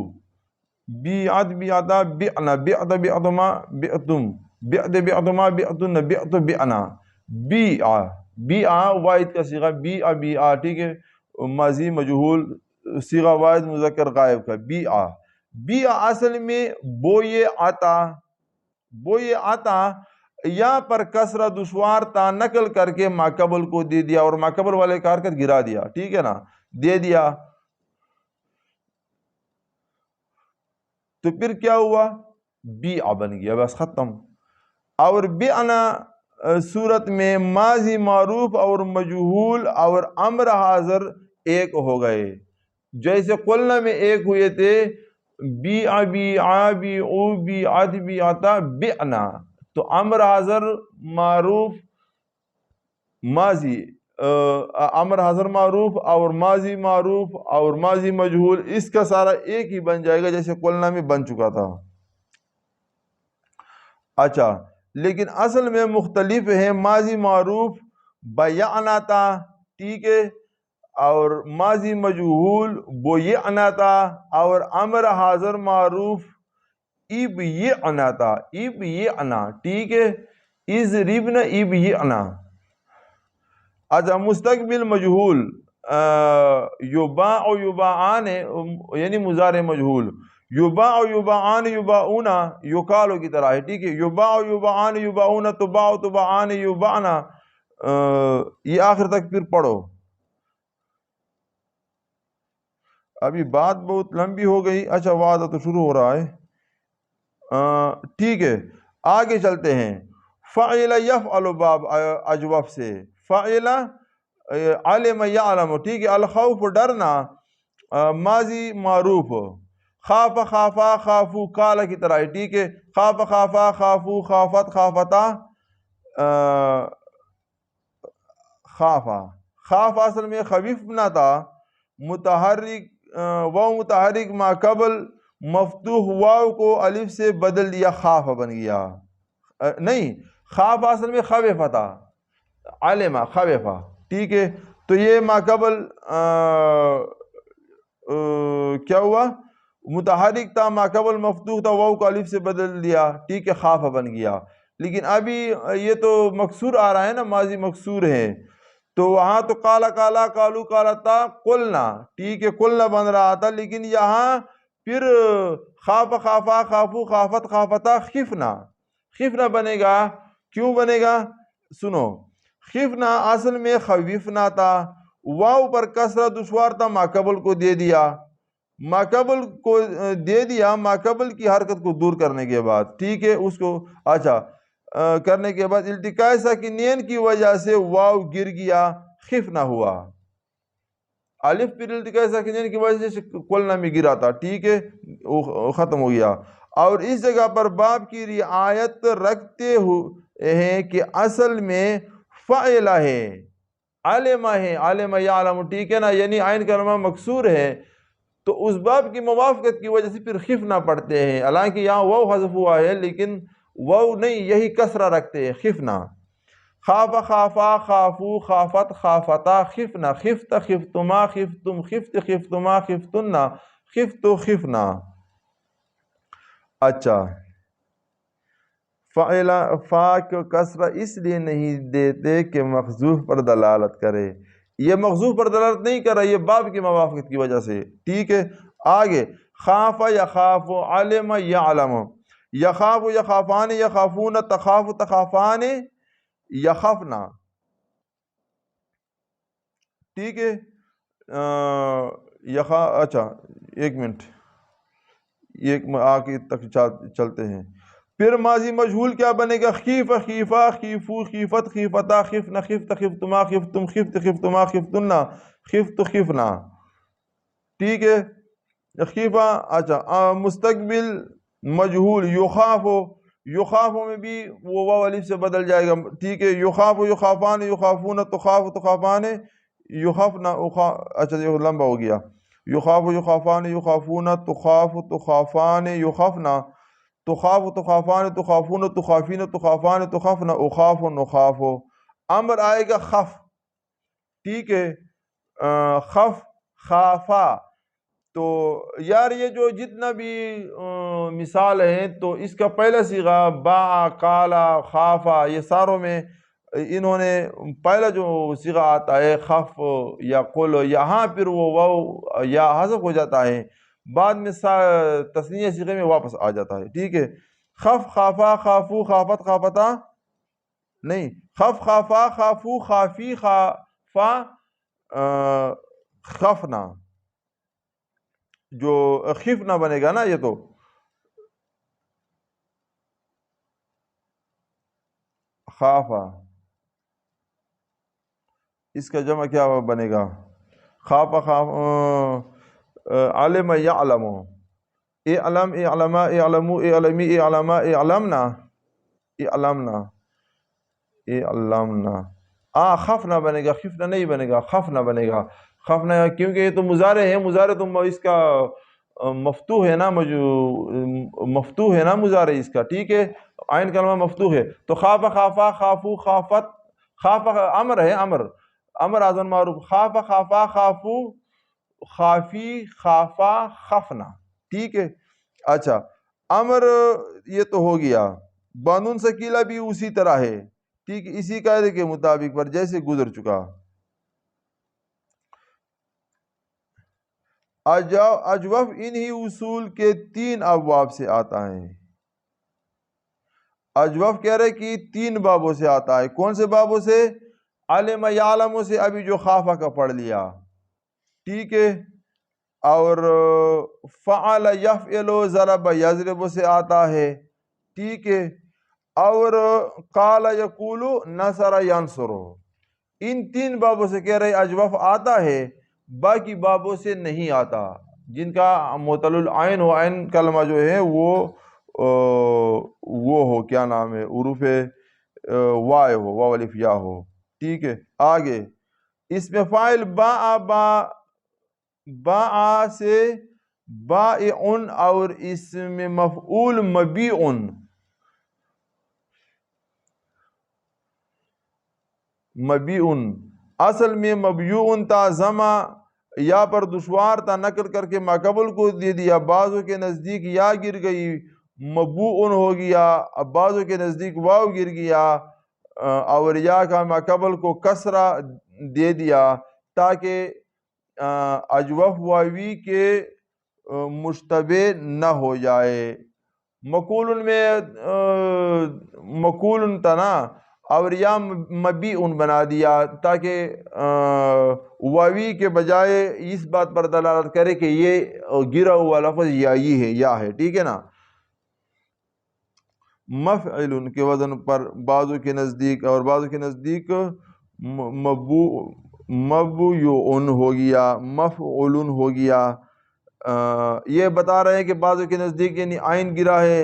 بیعت بیعتا بعنا بعت بعتما بعتم بعت بعتما بعتن بعت بعنا، بیعا بیعا واحد کا صیغہ بیعا بیعا، ٹھیک ہے، ماضی مجہول صیغہ واحد مذکر غائب کا بیعا، بیعا اصل میں بوئے آتا، وہ یہ آتا یہاں پر کسرہ دشوار تا نقل کر کے ماقبل کو دے دیا اور ماقبل والے کا حرکت گرا دیا، ٹھیک ہے نا، دے دیا، تو پھر کیا ہوا؟ بیع بن گیا، بس ختم۔ اور بیعنا صورت میں ماضی معروف اور مجہول اور امر حاضر ایک ہو گئے، جیسے قلنا میں ایک ہوئے تھے، بیع بیعا بیعو بیعت بیعتا بیعنا، تو امر حاضر معروف ماضی، امر حاضر معروف اور ماضی معروف اور ماضی مجہول، اس کا سارا ایک ہی بن جائے گا جیسے قلنا میں بن چکا تھا۔ اچھا، لیکن اصل میں مختلف ہے، ماضی معروف بیعنا تھا، ٹھیک ہے، اور ماضی مجہول بیعنا تھا، اور امر حاضر معروف ابیعنا تھا، ابیعنا، ٹھیک ہے، اضربنا ابیعنا۔ اچھا، مستقبل مجہول یباع یباعان یعنی مضارع مجہول، یباع یباعان یباعونا یقالو کی طرح ہے، ٹھیک ہے، یباع یباعان یباعونا تباع تباعان یباعنا، یہ آخر تک پھر پڑھو۔ ابھی بات بہت لمبی ہو گئی، اچھا وعدہ تو شروع ہو رہا ہے، ٹھیک ہے، آگے چلتے ہیں۔ فعل یفعل باب اجوف سے، فعل علم یعلم، ٹھیک ہے، الخوف ڈرنا، ماضی معروف، خاف خافا خافو کالا کی طرح ہے، ٹھیک ہے، خاف خافا خافو خافت خافتا، خافا، خاف اصل میں خفیف نہ تھا، متحرک، واو متحرک ما قبل مفتوح واو کو الف سے بدل دیا، خاف بن گیا، نہیں، خاف اصل میں خفیفہ تھا، علمہ خفیفہ، ٹھیک ہے، تو یہ ما قبل کیا ہوا؟ متحرک تھا، ما قبل مفتوح تھا، واو کو الف سے بدل دیا، ٹھیک ہے، خاف بن گیا۔ لیکن ابھی یہ تو مکسور آ رہا ہے نا، ماضی مکسور ہے، تو وہاں تو کالا کالا کالو کالا تھا قلنا، ٹھیک ہے، قلنا بن رہا تھا، لیکن یہاں پھر خاف خافا خافو خافت خافتا خفنا، خفنا بنے گا، کیوں بنے گا؟ سنو، خفنا اصل میں خوفنا تھا، واو پر کسرہ دشوار تھا، ماقبل کو دے دیا، ماقبل کو دے دیا، ماقبل کی حرکت کو دور کرنے کے بعد، ٹھیک ہے، اس کو اچھا کرنے کے بعد التقاء ساکنین کی وجہ سے واو گر گیا، خفنا ہوا، الف پھر التقاء ساکنین کی وجہ سے قلنا میں گرا تھا، ٹھیک ہے، ختم ہو گیا۔ اور اس جگہ پر باب کی رعایت رکھتے ہیں کہ اصل میں فعل ہے، علمہ ہے، علمہ یعلم، ٹھیک ہے نا، یعنی عین کلمہ مکسور ہے، تو اس باب کی موافقت کی وجہ سے پھر خفنا پڑھتے ہیں، حالانکہ یہاں واو حذف ہوا ہے لیکن واو نہیں، یہی کسرہ رکھتے ہیں، خفنا، خاف خافا خافو خافت خافتا خفنا، خفت خفتما خفتم خفت خفتما خفتنا خفت خفنا۔ اچھا، فعل فا کو کسرہ اس لیے نہیں دیتے کہ محذوف پر دلالت کرے، یہ محذوف پر دلالت نہیں کر رہا، یہ باب کی موافقت کی وجہ سے، ٹھیک ہے۔ آگے، خاف یخاف، علم یعلم، یخاف یخافان یخافون، تخاف تخافان یخفنا، ٹھیک ہے، اچھا ایک منٹ، ایک آگے تک چلتے ہیں۔ پھر ماضی مجہول کیا بنے گا؟ خیف خیفا خیفو خیفت خیفتا خفنا خفت خفتما خفتم خفت خفتما خفتنا خفت خفنا، ٹھیک ہے، خیفا، اچھا مستقبل مجہول یخاف، یخاف میں بھی وہ واو الف سے بدل جائے گا، ٹھیک ہے، یخاف یخافان یخافون تخاف تخافان یخفنا، اچھا یہ لمبا ہو گیا، یخاف یخافان یخافون تخاف تخافان یخفنا، تخاف تخافان تخافون تخافین تخافان تخفنا، اخاف نخاف، امر آئے گا خف، ٹھیک ہے، خف خافا، تو یار یہ جو جتنا بھی مثال ہیں تو اس کا پہلا صیغہ با کالا خافا، یہ ساروں میں انہوں نے پہلا جو صیغہ آتا ہے خف یا قل، یہاں پھر وہ واو یا حذف ہو جاتا ہے، بعد میں تثنیہ صیغے میں واپس آ جاتا ہے، ٹھیک ہے، خف خافا خافو خافت خافتا نہیں، خف خافا خافو خافی خافا خفنا، جو خفنا بنے گا نا یہ تو خافا، اس کا جمع کیا بنے گا؟ خاف خاف علم یعلم، اعلم اعلما اعلمو اعلمی اعلما اعلمنا اعلمنا اعلمنا خفنا بنے گا، خفنا نہیں بنے گا، خفنا بنے گا، خفنا، کیونکہ یہ تو مضارع ہے، مضارع تو اس کا مفتوح ہے نا، مفتوح ہے نا مضارع اس کا، ٹھیک ہے، عین کلمہ مفتوح ہے، تو خاف خافا خافو خافت، خاف امر ہے، امر اعظم معروف، خاف خافا خافو خافی خافا خفنا، ٹھیک ہے۔ اچھا، امر یہ تو ہو گیا، بانون ثقیلہ بھی اسی طرح ہے، ٹھیک، اسی قاعدے کے مطابق پر جیسے گزر چکا۔ اجوف انہی اصول کے 3 ابواب سے آتا ہے، اجوف کہہ رہے کہ 3 بابوں سے آتا ہے، کون سے بابوں سے؟ علم یعلم سے ابھی جو خافہ کا پڑھ لیا، ٹھیک ہے، اور فعل یفعل ضرب یضرب سے آتا ہے، ٹھیک ہے، اور قال یقول نصر ینصر، ان 3 بابوں سے کہہ رہے اجوف آتا ہے، باقی بابوں سے نہیں آتا، جن کا معتل العین ہو، عین کلمہ جو ہے وہ ہو، کیا نام ہے، حروف وائے ہو، واو الف یا ہو، ٹھیک ہے۔ آگے اس میں فاعل باء سے بائعن، اور اس میں مفعول مبیعن، اصل میں مبیعن تھا، زمہ یا پر دشوار تھا، نقل کر کے ماقبل کو دے دیا، بعضوں کے نزدیک یا گر گئی، مبوعن ہو گیا، اب بعضوں کے نزدیک واو گر گیا، اور یا کا ماقبل کو کسرہ دے دیا، تاکہ اجوف واوی کے مشتبہ نہ ہو جائے۔ مقولن میں مقولن تھا نا، اور یا مبیعن بنا دیا، تاکہ واوی کے بجائے اس بات پر دلالت کرے کہ یہ گرا ہوا لفظ یائی ہے، یا ہے، ٹھیک ہے نا۔ مفعل کے وزن پر بعضوں کے نزدیک، اور بعضوں کے نزدیک مبیعن ہو گیا، مفعول ہو گیا۔ یہ بتا رہے ہیں کہ بعضوں کے نزدیک یعنی عین گرا ہے،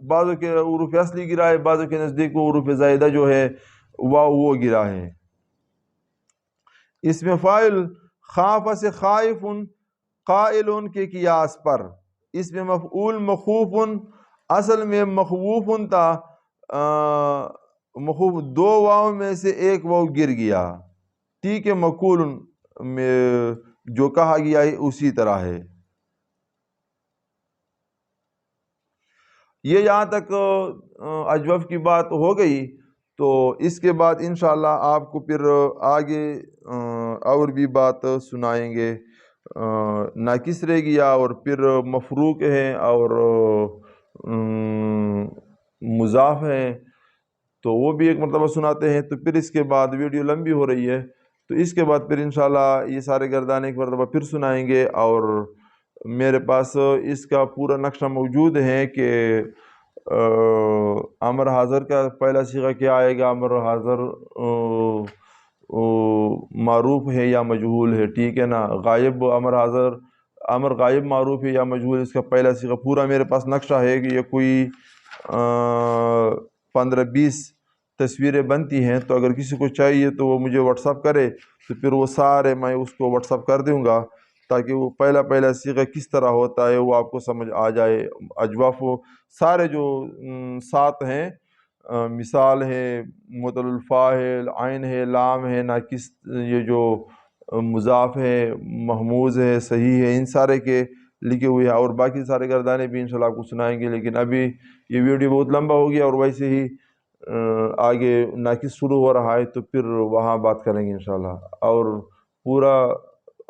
بعضوں کے حروف اصلی گرا ہے، بعضوں کے نزدیک وہ حروف زائدہ جو ہے وہ گرا ہے۔ اس میں فاعل خاف سے خائف قائل کے قیاس پر، اس میں مفعول مخوف، اصل میں مخوف تھا، مخوف 2 واو میں سے 1 واو گر گیا، ٹھیک ہے، مقول میں جو کہا گیا ہے اسی طرح ہے۔ یہ یہاں تک اجوف کی بات ہو گئی، تو اس کے بعد انشاءاللہ آپ کو پھر آگے اور بھی بات سنائیں گے، ناقص رہ گیا، اور پھر مفروق ہے، اور مضاف ہے، تو وہ بھی ایک مرتبہ سناتے ہیں، تو پھر اس کے بعد ویڈیو لمبی ہو رہی ہے، تو اس کے بعد پھر انشاءاللہ یہ سارے گردانے ایک مرتبہ پھر سنائیں گے، اور میرے پاس اس کا پورا نقشہ موجود ہے کہ امر حاضر کا پہلا صیغہ کیا آئے گا، امر حاضر معروف ہے یا مجہول ہے، ٹھیک ہے نا، غائب امر حاضر، امر غائب معروف ہے یا مجہول، اس کا پہلا صیغہ پورا میرے پاس نقشہ ہے، کہ یہ کوئی 15-20 تصویریں بنتی ہیں، تو اگر کسی کو چاہیے تو وہ مجھے واٹس اپ کرے، تو پھر وہ سارے میں اس کو واٹس اپ کر دوں گا، تاکہ وہ پہلا صیغہ کس طرح ہوتا ہے وہ آپ کو سمجھ آ جائے۔ اجواف سارے جو 7 ہیں، مثال ہے، معتل الفاعل، عین ہے، لام ہے، ناقص، یہ جو مضاف ہے، محموز ہے، صحیح ہے، ان سارے کے لکھے ہوئے ہیں، اور باقی سارے گردانے بھی انشاءاللہ آپ کو سنائیں گے، لیکن ابھی یہ ویڈیو بہت لمبا ہو گیا، اور ویسے ہی آگے ناقص شروع ہو رہا ہے، تو پھر وہاں بات کریں گے انشاءاللہ، اور پورا